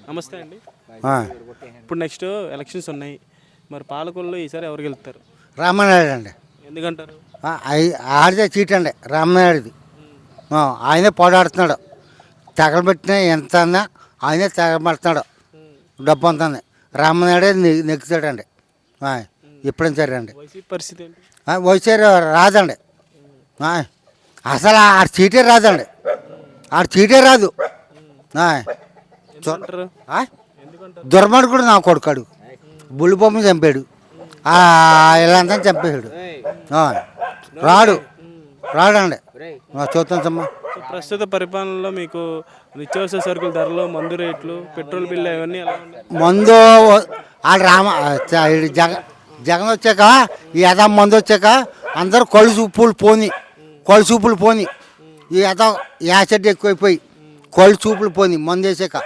నమస్తే అండి. ఆ. ఇప్పుడు నెక్స్ట్ ఎలక్షన్స్ ఉన్నాయి. మరి పాలకొల్లో ఈసారి ఎవరు గెలుస్తారు? రామనాయుడు అండి. ఎందుకంటారు? ఆడితే చీట్ అండి రామనాయుడిది. ఆయనే పోరాడుతున్నాడు. తగలబెట్టిన ఎంత అన్నా ఆయనే తగలబెడుతున్నాడు. డబ్బు అంతా రామనాయుడే నెగ్గుతాడండి. ఎప్పుడైనా సరే అండి. వైసీపీ పరిస్థితి ఏంటి? వచ్చారు రాదండి. అసలు ఆడ చీటే రాదండి. ఆడ చీటే రాదు. ఎందుకంటారు? ఎందుకంటారు? దుర్మార్గుడు నా కొడుకాడు. బుల్లి బొమ్మ చంపాడు. వీళ్ళంతా చంపేశాడు. రాడు రాడండి. చూద్దాం సమ్మా. సో ప్రస్తుత పరిపాలనలో మీకు నిత్యావసర సరుకుల ధరలు, మందు రేట్లు, పెట్రోల్ బిల్లు అవన్నీ ఎలా ఉన్నాయి? మందు ఈడు జగన్ వచ్చాక ఈ యథా మందు వచ్చాక అందరూ కళ్ళు చూపులు పోని ఈ యథా యాసిడ్ ఎక్కువైపోయి కళ్ళు చూపులు పోని మందు వేసాక